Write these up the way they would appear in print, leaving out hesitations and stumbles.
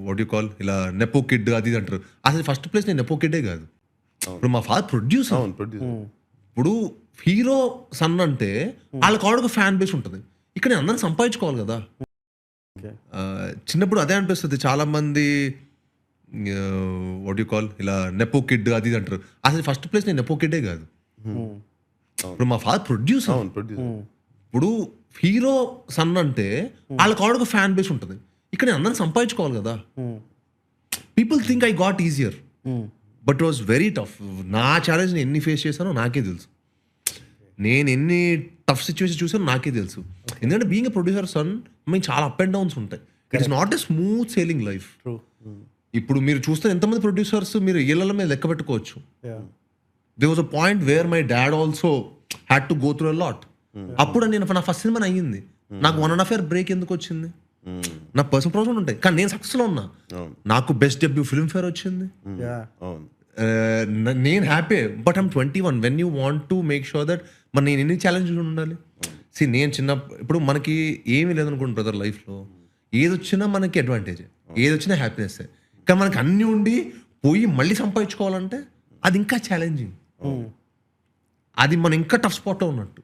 What you call ఇలా nepo kid అది ఇది అంటారు. అసలు ఫస్ట్ ప్లేస్ నేను నెపో కిడ్డే కాదు. ఇప్పుడు మా ఫాదర్ ప్రొడ్యూసర్. అవును ప్రొడ్యూసర్. ఇప్పుడు హీరో సన్ అంటే వాళ్ళకి ఆవిడ ఒక ఫ్యాన్ బేస్ ఉంటుంది. ఇక్కడ నేను అందరిని సంపాదించుకోవాలి కదా. చిన్నప్పుడు అదే అనిపిస్తుంది చాలా మంది వాట్ యూ కాల్ ఇలా నెపో కిడ్ అది ఇది అంటారు. అసలు ఫస్ట్ ప్లేస్ నేను నెపో కిడ్డే కాదు. ఇప్పుడు మా ఫాదర్ ప్రొడ్యూసర్. అవును ప్రొడ్యూసర్. ఇప్పుడు హీరో సన్ అంటే వాళ్ళకి ఆవిడ ఒక ఫ్యాన్ బేస్ ఉంటుంది. ఇక్కడ నేను అందరిని సంపాదించుకోవాలి కదా. People think I got easier but was very tough. నా ఛాలెంజ్ నేను ఎన్ని ఫేస్ చేశానో నాకే తెలుసు. నేను ఎన్ని టఫ్ సిచ్యువేషన్ చూసానో నాకే తెలుసు. ఎందుకంటే బీయింగ్ ఎ ప్రొడ్యూసర్ సన్ మేము చాలా అప్ అండ్ డౌన్స్ ఉంటాయి. It is not a smooth sailing life. ఇప్పుడు మీరు చూస్తే ఎంతమంది ప్రొడ్యూసర్స్ మీరు ఇళ్ల మీద లెక్క పెట్టుకోవచ్చు. They was a point where my dad also had to go through a lot. అప్పుడు నేను నా ఫస్ట్ సినిమా అయ్యింది. నాకు 1.5 year బ్రేక్ ఎందుకు వచ్చింది? నా పర్సనల్ ప్రాబ్లమ్ ఉంటాయి కానీ నేను సక్సెస్లో ఉన్నా. నాకు బెస్ట్ డెబ్యూ ఫిల్మ్ ఫేర్ వచ్చింది. నేను happy. But I'm 21 when you want to make sure that మరి నేను ఎన్ని ఛాలెంజెస్ ఉండాలి. నేను ఇప్పుడు మనకి ఏమీ లేదనుకోండి బ్రదర్ లైఫ్లో. ఏది వచ్చినా మనకి అడ్వాంటేజ్, ఏది వచ్చినా హ్యాపీనెస్. కానీ మనకి అన్నీ ఉండి పోయి మళ్ళీ సంపాదించుకోవాలంటే అది ఇంకా ఛాలెంజింగ్. అది మనం ఇంకా టఫ్ స్పాట్లో ఉన్నట్టు.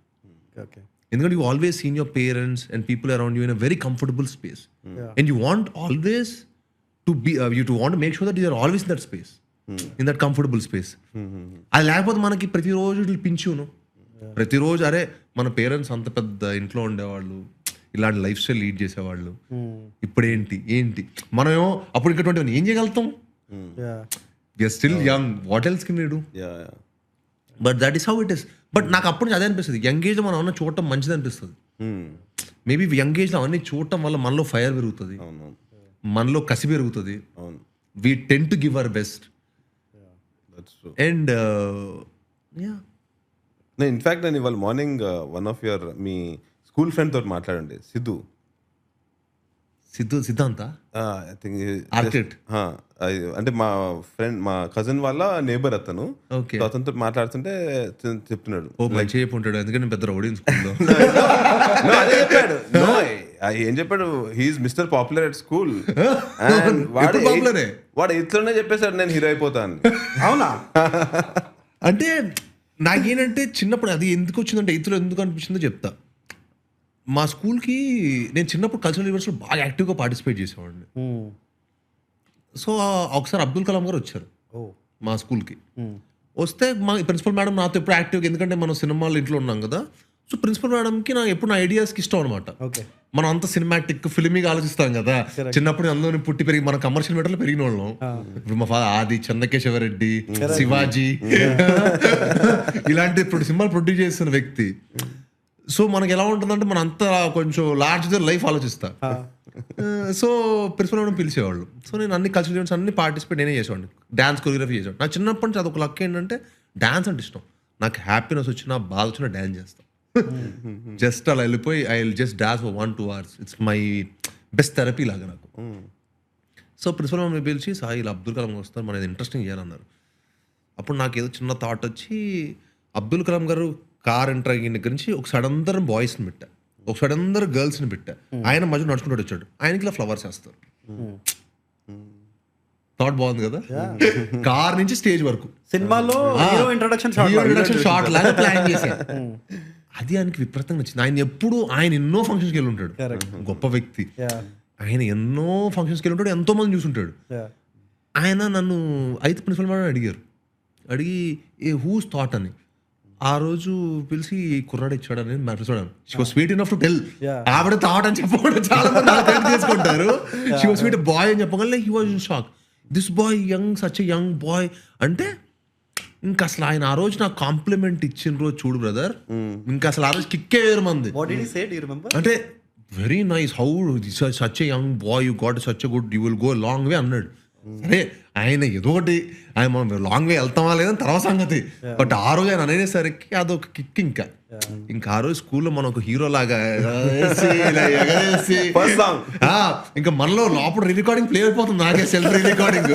ఎందుకంటే you always seen your parents and people around you in a very comfortable space and you want always to be you want make sure that you are always in that space, in that comfortable space. అది లేకపోతే మనకి ప్రతిరోజు పించును. ప్రతిరోజు అరే మన parents అంత పెద్ద ఇంట్లో ఉండేవాళ్ళు, ఇలాంటి లైఫ్ స్టైల్ లీడ్ చేసేవాళ్ళు, ఇప్పుడు ఏంటి మనమేమో అప్పుడు ఇంకా 21 ఏం చేయగలుగుతాం? We're still young, what else can we do? But that is how it is. But నాకు అప్పుడు నుంచి అదే అనిపిస్తుంది, యంగ్ ఏజ్లో మనం అవన్నీ చూడటం మంచిది అనిపిస్తుంది. మేబీ యంగ్ ఏజ్లో అవన్నీ చూడటం వల్ల మనలో ఫైర్ పెరుగుతుంది, మనలో కసి పెరుగుతుంది. We tend to give our best. And నేను ఇన్ఫ్యాక్ట్ నేను ఇవాళ morning one of your me school friend తోటి మాట్లాడండి, సిద్ధాంత ఐ థింక్ ఆర్కిటెక్ట్. అంటే మా ఫ్రెండ్ మా కజిన్ వాళ్ళ నేబర్ అతను. ఓకే. అతనితో మాట్లాడుతుంటే చెప్తున్నాడు ఉంటాడు ఎందుకంటే పెద్ద రౌడీ స్కూల్లో. ఏం చెప్పాడు, he is mister popular at school. వాడు ఇట్లోనే చెప్పేశాడు నేను హీరో అయిపోతాను. అవునా? అంటే నాకేంటంటే చిన్నప్పుడు అది ఎందుకు వచ్చిందంటే ఎయిత్లో ఎందుకు అనిపించిందో చెప్తా. మా స్కూల్కి నేను చిన్నప్పుడు కల్చరల్ ఈవెంట్స్లో బాగా యాక్టివ్గా పార్టిసిపేట్ చేసేవాడిని. సో ఒకసారి అబ్దుల్ కలాం గారు వచ్చారు మా స్కూల్కి. వస్తే మా ప్రిన్సిపల్ మేడం నాతో ఎప్పుడు యాక్టివ్గా, ఎందుకంటే మనం సినిమాలు ఇంట్లో ఉన్నాం కదా. సో ప్రిన్సిపల్ మేడంకి నా ఎప్పుడు నా ఐడియాస్కి ఇష్టం అనమాట. మనం అంత సినిమాటిక్ ఫిల్మీగా ఆలోచిస్తాం కదా. చిన్నప్పుడు అందులో పుట్టి పెరిగి మన కమర్షియల్ మీటర్లో పెరిగిన వాళ్ళం. ఇప్పుడు మా ఫాదర్ ఆది, చెన్నకేశవరెడ్డి, శివాజీ ఇలాంటి ఇప్పుడు సినిమాలు ప్రొడ్యూస్ చేస్తున్న వ్యక్తి. సో మనకి ఎలా ఉంటుందంటే మన అంతా కొంచెం లార్జర్ లైఫ్ ఆలోచిస్తా. సో ప్రిన్సిపల్ మేడం పిలిచేవాళ్ళు. సో నేను అన్ని కల్చరల్ ఈవెంట్స్ అన్ని పార్టిసిపేట్ నేనే చేసేవాడిని. డాన్స్ కొరియోగ్రఫీ చేసేవాడు. నాకు చిన్నప్పటి నుంచి అదొక లక్ ఏంటంటే డాన్స్ అంటే ఇష్టం. నాకు హ్యాపీనెస్ వచ్చినా బాధ వచ్చినా డాన్స్ చేస్తాను. జస్ట్ అలా వెళ్ళిపోయి I will just dance for 1-2 hours. It's my best therapy లాగా నాకు. సో ప్రిన్సిపల్ మేడం పిలిచి సాయి ఇలా అబ్దుల్ కలాం వస్తారు, మన ఇంట్రెస్టింగ్ చేయాలన్నారు. అప్పుడు నాకు ఏదో చిన్న థాట్ వచ్చి అబ్దుల్ కలాం గారు కార్ ఎంటర్ అయిన దగ్గర నుంచి ఒకసారి అందరం బాయ్స్ని పెట్టా, ఒకసారి అందరు గర్ల్స్ని పెట్టా. ఆయన మధ్య నడుచుకుంటూ వచ్చాడు. ఆయనకి ఇలా ఫ్లవర్స్ వేస్తారు. థాట్ బాగుంది కదా. కార్ నుంచి స్టేజ్ వరకు సినిమాలో ఇంట్రడక్షన్ షాట్ లాగా ప్లాన్ చేశాను. అది ఆయనకి విపరీతంగా నచ్చింది. ఆయన ఎన్నో ఫంక్షన్స్కి వెళ్ళి ఉంటాడు, గొప్ప వ్యక్తి. ఆయన ఎన్నో ఫంక్షన్స్కి వెళ్ళి ఉంటాడు, ఎంతో మంది చూసుంటాడు. ఆయన నన్ను అయితే ప్రిన్సిపల్ మేడం అడిగి హూస్ థాట్ అని ఆ రోజు పిలిచి కుర్రాడు ఇచ్చాడని చూడాను. She was sweet enough to tell. ఆవిడ థాట్ అని చెప్పకుండా చాలా మంది చేసుకుంటారు. షీ వాస్ స్వీట్ బాయ్ అని చెప్పగలే. He was in shock. This boy young, such a young boy అంటే ఇంకా అసలు ఆయన ఆ రోజు నాకు కాంప్లిమెంట్ ఇచ్చిన రోజు చూడు బ్రదర్, ఇంకా అసలు ఆ రోజు కిక్కే వేరు మంది. అంటే very nice, how such a young bye, you got such a good, you will go long way అన్నాడు. సరే ఆయన ఏదో ఒకటి ఆయన మనం లాంగ్ వే వెళ్తామా లేదని తర్వాత సంగతి. బట్ ఆ రోజు ఆయన అనేసరికి అదొక కిక్. ఇంకా ఆ రోజు స్కూల్లో మనం ఒక హీరో లాగా ఇంకా మనలో లోపల రికార్డింగ్ ప్లే అయిపోతుంది, నాకే సెల్ఫ్ రికార్డింగ్.